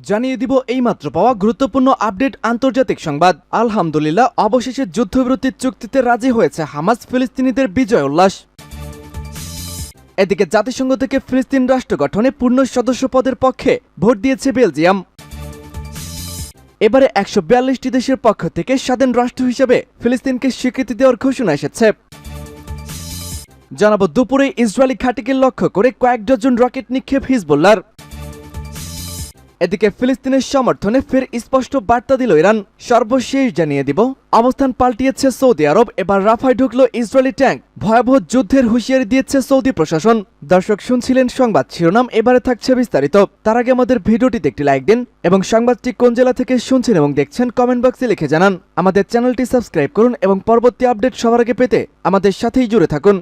জানিয়ে দিব এইমাত্র পাওয়া গুরুত্বপূর্ণ আপডেট আন্তর্জাতিক সংবাদ। আলহামদুলিল্লাহ, অবশেষে যুদ্ধবিরতির চুক্তিতে রাজি হয়েছে হামাস। ফিলিস্তিনিদের বিজয় উল্লাস। এদিকে জাতিসংঘ থেকে ফিলিস্তিন রাষ্ট্র গঠনে পূর্ণ সদস্য পদের পক্ষে ভোট দিয়েছে বেলজিয়াম। এবারে 142টি দেশের পক্ষ থেকে স্বাধীন রাষ্ট্র হিসেবে ফিলিস্তিনকে স্বীকৃতি দেওয়ার ঘোষণা এসেছে। জানাবো দুপুরে ইসরায়েলি ঘাঁটিকে লক্ষ্য করে কয়েক ডজন রকেট নিক্ষেপ হিজবুল্লাহর। এদিকে ফিলিস্তিনের সমর্থনে ফের স্পষ্ট বার্তা দিল ইরান। সর্বশেষ জানিয়ে দিব অবস্থান পাল্টিয়েছে সৌদি আরব। এবার রাফায় ঢুকল ইসরায়েলি ট্যাঙ্ক। ভয়াবহ যুদ্ধের হুঁশিয়ারি দিয়েছে সৌদি প্রশাসন। দর্শক, শুনছিলেন সংবাদ শিরোনাম, এবারে থাকছে বিস্তারিত। তার আগে আমাদের ভিডিওটিতে একটি লাইক দিন এবং সংবাদটি কোন জেলা থেকে শুনছেন এবং দেখছেন কমেন্ট বক্সে লিখে জানান। আমাদের চ্যানেলটি সাবস্ক্রাইব করুন এবং পরবর্তী আপডেট সবার আগে পেতে আমাদের সাথেই জুড়ে থাকুন।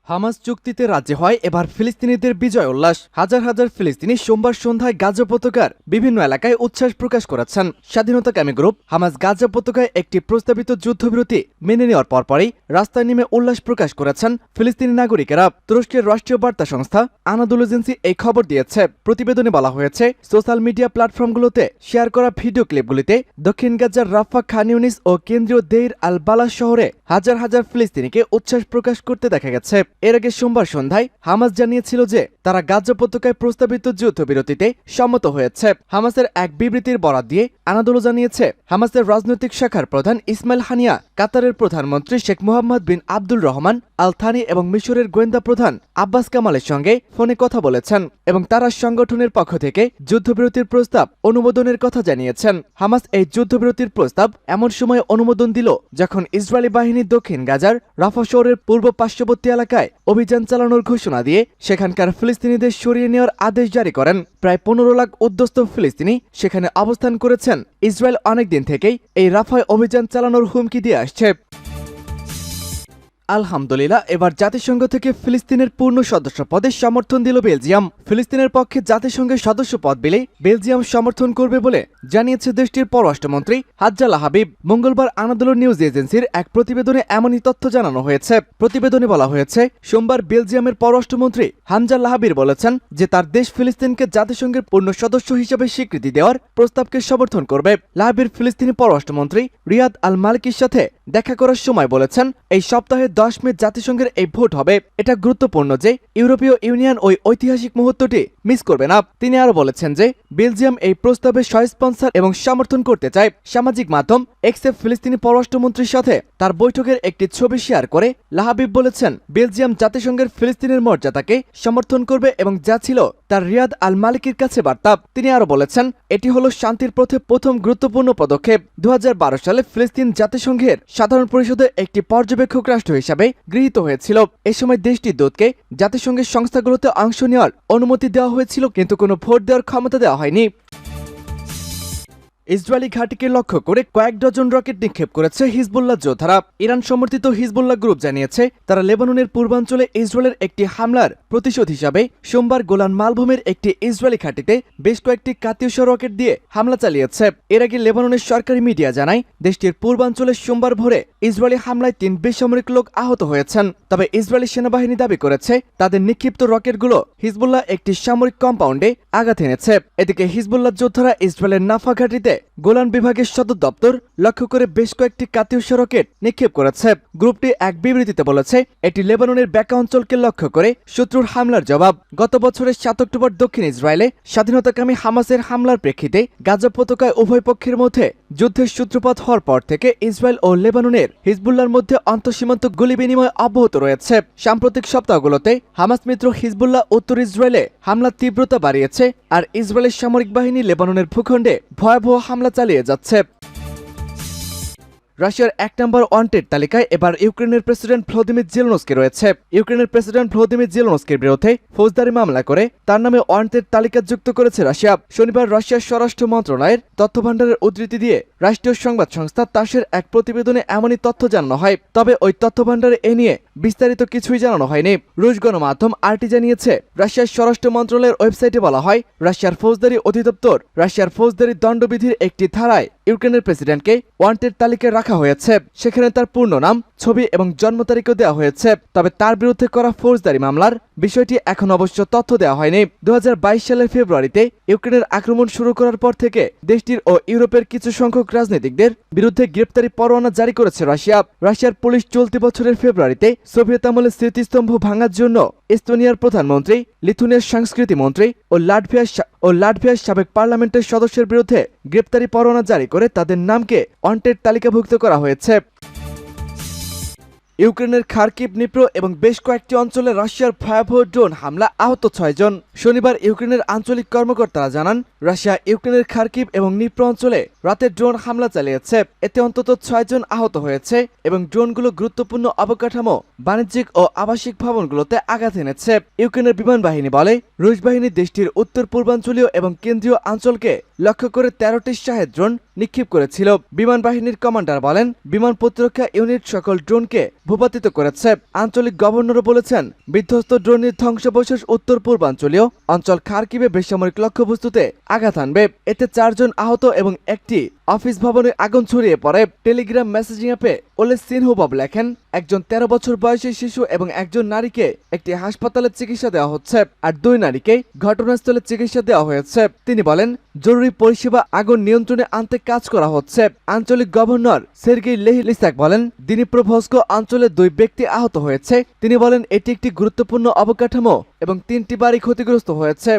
হামাস চুক্তিতে রাজি হয়, এবার ফিলিস্তিনিদের বিজয় উল্লাস। হাজার হাজার ফিলিস্তিনি সোমবার সন্ধ্যায় গাজা পতাকার বিভিন্ন এলাকায় উচ্ছ্বাস প্রকাশ করেছেন। স্বাধীনতাকামী গ্রুপ হামাস গাজা পতাকায় একটি প্রস্তাবিত যুদ্ধবিরতি মেনে নেওয়ার পরপরই রাস্তায় নেমে উল্লাস প্রকাশ করেছেন ফিলিস্তিনি নাগরিকেরা। তুরস্কের রাষ্ট্রীয় বার্তা সংস্থা আনাদুল এজেন্সি এই খবর দিয়েছে। প্রতিবেদনে বলা হয়েছে, সোশ্যাল মিডিয়া প্ল্যাটফর্মগুলোতে শেয়ার করা ভিডিও ক্লিপগুলিতে দক্ষিণ গাজার রাফা, খান ইউনিস ও কেন্দ্রীয় দেইর আল বালাহ শহরে হাজার হাজার ফিলিস্তিনিকে উচ্ছ্বাস প্রকাশ করতে দেখা গেছে। এর আগে সোমবার সন্ধ্যায় হামাস জানিয়েছিল যে তারা গাজা পতাকায় প্রস্তাবিত যুদ্ধবিরতিতে সম্মত হয়েছে। হামাসের এক বিবৃতির বরাত দিয়ে আনাদোলো জানিয়েছে, হামাসের রাজনৈতিক শাখার প্রধান ইসমাইল হানিয়া কাতারের প্রধানমন্ত্রী শেখ মোহাম্মদ বিন আব্দুল রহমান আল থানি এবং মিশরের গোয়েন্দা প্রধান আব্বাস কামালের সঙ্গে ফোনে কথা বলেছেন এবং তারা সংগঠনের পক্ষ থেকে যুদ্ধবিরতির প্রস্তাব অনুমোদনের কথা জানিয়েছেন। হামাস এই যুদ্ধবিরতির প্রস্তাব এমন সময় অনুমোদন দিল যখন ইসরায়েলি বাহিনী দক্ষিণ গাজার রাফা শহরের পূর্ব পার্শ্ববর্তী এলাকায় অভিযান চালানোর ঘোষণা দিয়ে সেখানকার ফিলিস্তিনিদের সরিয়ে নেওয়ার আদেশ জারি করেন। প্রায় 15 লাখ উদ্বাস্তু ফিলিস্তিনি সেখানে অবস্থান করেছেন। ইসরায়েল অনেকদিন থেকেই এই রাফায় অভিযান চালানোর হুমকি দিয়ে আসছে। আলহামদুলিল্লাহ, এবার জাতিসংঘ থেকে ফিলিস্তিনের পূর্ণ সদস্য পদে সমর্থন দিল বেলজিয়াম। ফিলিস্তিনের পক্ষে জাতিসংঘের সদস্য পদ পেলে বেলজিয়াম সমর্থন করবে বলে জানিয়েছে দেশটির পররাষ্ট্রমন্ত্রী হাজ্জালা হাবিব। মঙ্গলবার আনাদোলো নিউজ এজেন্সির এক প্রতিবেদনে এমনই তথ্য জানানো হয়েছে। প্রতিবেদনে বলা হয়েছে, সোমবার বেলজিয়ামের পররাষ্ট্রমন্ত্রী হানজালা হাবিব বলেছেন যে তার দেশ ফিলিস্তিনকে জাতিসংঘের পূর্ণ সদস্য হিসেবে স্বীকৃতি দেওয়ার প্রস্তাবকে সমর্থন করবে। লাহাবির ফিলিস্তিনি পররাষ্ট্রমন্ত্রী রিয়াদ আল মালিকির সাথে দেখা করার সময় বলেছেন, এই সপ্তাহে 10 মে জাতিসংঘের এই ভোট হবে। এটা গুরুত্বপূর্ণ যে ইউরোপীয় ইউনিয়ন ওই ঐতিহাসিক মুহূর্তটি মিস করবে না। তিনি আরো বলেছেন যে বেলজিয়াম এই প্রস্তাবে স্পন্সর এবং সমর্থন করতে চায়। সামাজিক মাধ্যম এক্সে ফিলিস্তিনি পররাষ্ট্রমন্ত্রীর সাথে তার বৈঠকের একটি ছবি শেয়ার করে লাহাবিব বলেছেন, বেলজিয়াম জাতিসংঘের ফিলিস্তিনের মর্যাদাকে সমর্থন করবে এবং যা ছিল তার রিয়াদ আল মালিকির কাছে বার্তা। তিনি আরো বলেছেন, এটি হলো শান্তির পথে প্রথম গুরুত্বপূর্ণ পদক্ষেপ। 2012 সালে ফিলিস্তিন জাতিসংঘের সাধারণ পরিষদে একটি পর্যবেক্ষক রাষ্ট্র হিসাবে গৃহীত হয়েছিল। এ সময় দেশটির দূতকে জাতিসংঘের সংস্থাগুলোতে অংশ নেওয়ার অনুমতি দেওয়া হয়েছিল, কিন্তু কোনো ভোট দেওয়ার ক্ষমতা দেওয়া হয়নি। ইসরায়েলি ঘাঁটিকে লক্ষ্য করে কয়েক ডজন রকেট নিক্ষেপ করেছে হিজবুল্লাহ যোদ্ধারা। ইরান সমর্থিত হিজবুল্লাহ গ্রুপ জানিয়েছে, তারা লেবাননের পূর্বাঞ্চলে ইসরায়েলের একটি হামলার প্রতিশোধ হিসাবে সোমবার গোলান মালভূমির একটি ইসরায়েলি ঘাঁটিতে বেশ কয়েকটি কাতিউশা রকেট দিয়ে হামলা চালিয়েছে। এর আগে লেবাননের সরকারি মিডিয়া জানায়, দেশটির পূর্বাঞ্চলে সোমবার ভোরে ইসরায়েলি হামলায় 3 বেসামরিক লোক আহত হয়েছেন। তবে ইসরায়েলি সেনাবাহিনী দাবি করেছে তাদের নিক্ষিপ্ত রকেটগুলো হিজবুল্লাহ একটি সামরিক কম্পাউন্ডে আঘাত এনেছে। এদিকে হিজবুল্লাহ যোদ্ধারা ইসরায়েলের নাফা ঘাঁটিতে গোলান বিভাগের সদর দপ্তর লক্ষ্য করে বেশ কয়েকটি কাতিউশা রকেট নিক্ষেপ করেছে। গ্রুপটি এক বিবৃতিতে বলেছে, এটি লেবাননের ব্যাকা অঞ্চলকে লক্ষ্য করে শত্রুর হামলার জবাব। গত বছরের 7 অক্টোবর দক্ষিণ ইসরায়েলে স্বাধীনতাকামী হামাসের হামলার প্রেক্ষিতে গাজা পতাকায় উভয় পক্ষের মধ্যে যুদ্ধের সূত্রপাত হওয়ার পর থেকে ইসরায়েল ও লেবাননের হিজবুল্লাহর মধ্যে আন্তঃসীমান্ত গুলি বিনিময় অব্যাহত রয়েছে। সাম্প্রতিক সপ্তাহগুলোতে হামাস মিত্র হিজবুল্লাহ উত্তর ইসরায়েলে হামলার তীব্রতা বাড়িয়েছে, আর ইসরায়েলের সামরিক বাহিনী লেবাননের ভূখণ্ডে ভয়াবহ হামলা চালিয়ে যাচ্ছে। রাশিয়ার 1 নম্বর ওয়ান্টেড তালিকায় এবার ইউক্রেনের প্রেসিডেন্ট ভ্লাদিমির জেলেনস্কি রয়েছে। ইউক্রেনের প্রেসিডেন্ট ভ্লাদিমির জেলেনস্কির বিরুদ্ধে ফৌজদারি মামলা করে তার নামে ওয়ান্টেড তালিকা যুক্ত করেছে রাশিয়া। শনিবার রাশিয়ার স্বরাষ্ট্র মন্ত্রণালয়ের তথ্য ভাণ্ডারের উদ্ধৃতি দিয়ে রাষ্ট্রীয় সংবাদ সংস্থা তাসের এক প্রতিবেদনে এমনই তথ্য জানানো হয়। তবে ওই তথ্য ভাণ্ডারে এ নিয়ে বিস্তারিত কিছুই জানানো হয়নি। রুশ গণমাধ্যম আরটি জানিয়েছে, রাশিয়ার স্বরাষ্ট্র মন্ত্রণালয়ের ওয়েবসাইটে বলা হয়, রাশিয়ার ফৌজদারি অধিদপ্তর রাশিয়ার ফৌজদারি দণ্ডবিধির একটি ধারায় ইউক্রেনের প্রেসিডেন্টকে ওয়ান্টেড তালিকায় রাখা রাখা হয়েছে। সেখানে তার পূর্ণ নাম, ছবি এবং জন্ম তারিখও দেওয়া হয়েছে। তবে তার বিরুদ্ধে করা ফৌজদারি মামলার বিষয়টি এখন অবশ্য তথ্য দেওয়া হয়নি। 2022 সালের ফেব্রুয়ারিতে ইউক্রেনের আক্রমণ শুরু করার পর থেকে দেশটির ও ইউরোপের কিছু সংখ্যক রাজনীতিকদের বিরুদ্ধে গ্রেপ্তারি পরোয়ানা জারি করেছে রাশিয়া। রাশিয়ার পুলিশ চলতি বছরের ফেব্রুয়ারিতে সোভিয়েত আমলের স্মৃতিস্তম্ভ ভাঙার জন্য এস্তোনিয়ার প্রধানমন্ত্রী, লিথুনিয়ার সংস্কৃতি মন্ত্রী ও লাটভিয়ার সাবেক পার্লামেন্টের সদস্যের বিরুদ্ধে গ্রেপ্তারি পরোয়ানা জারি করে তাদের নামকে ওয়ান্টেড তালিকাভুক্ত করা হয়েছে। ইউক্রেনের খার্কিভ, নিপ্রো এবং বেশ কয়েকটি অঞ্চলে রাশিয়ার ভয়াবহ ড্রোন হামলা, আহত 6 জন। শনিবার ইউক্রেনের আঞ্চলিক কর্মকর্তারা জানান, রাশিয়া ইউক্রেনের খার্কিভ এবং নিপ্রো অঞ্চলে রাতে ড্রোন হামলা চালিয়েছে। এতে অন্তত 6 জন আহত হয়েছে এবং ড্রোনগুলো গুরুত্বপূর্ণ অবকাঠামো, বাণিজ্যিক ও আবাসিক ভবনগুলোতে আঘাত এনেছে। ইউক্রেনের বিমান বাহিনী বলে, রুশ বাহিনী দেশটির উত্তর পূর্বাঞ্চলীয় এবং কেন্দ্রীয় অঞ্চলকে লক্ষ্য করে 13টি শাহেদ ড্রোন নিক্ষেপ করেছিল। বিমান বাহিনীর কমান্ডার বলেন, বিমান প্রতিরক্ষা ইউনিট সকল ড্রোনকে ভূপাতিত করেছে। আঞ্চলিক গভর্নরও বলেছেন, বিধ্বস্ত ড্রোনের ধ্বংসাবশেষ উত্তর পূর্বাঞ্চলীয় অঞ্চল খার্কিভে বেসামরিক লক্ষ্যবস্তুতে আঘাত আনবে। এতে 4 জন আহত এবং একটি অফিস ভবনে আগুন ছড়িয়ে পড়ে। টেলিগ্রাম মেসেজিং অ্যাপে ওলে সিনহুবব লেখেন, একজন 13 বছর বয়সী শিশু এবং একজন নারীকে একটি হাসপাতালে চিকিৎসা দেওয়া হচ্ছে, আর 2 নারীকে ঘটনাস্থলে চিকিৎসা দেওয়া হয়েছে। তিনি বলেন, জরুরি পরিষেবা আগুন নিয়ন্ত্রণে আনতে কাজ করা হচ্ছে। আঞ্চলিক গভর্নর সের্গেই লিসাক বলেন, দিনিপ্রোভস্ক অঞ্চলে 2 ব্যক্তি আহত হয়েছে। তিনি বলেন, এটি একটি গুরুত্বপূর্ণ অবকাঠামো এবং 3টি বাড়ি ক্ষতিগ্রস্ত হয়েছে।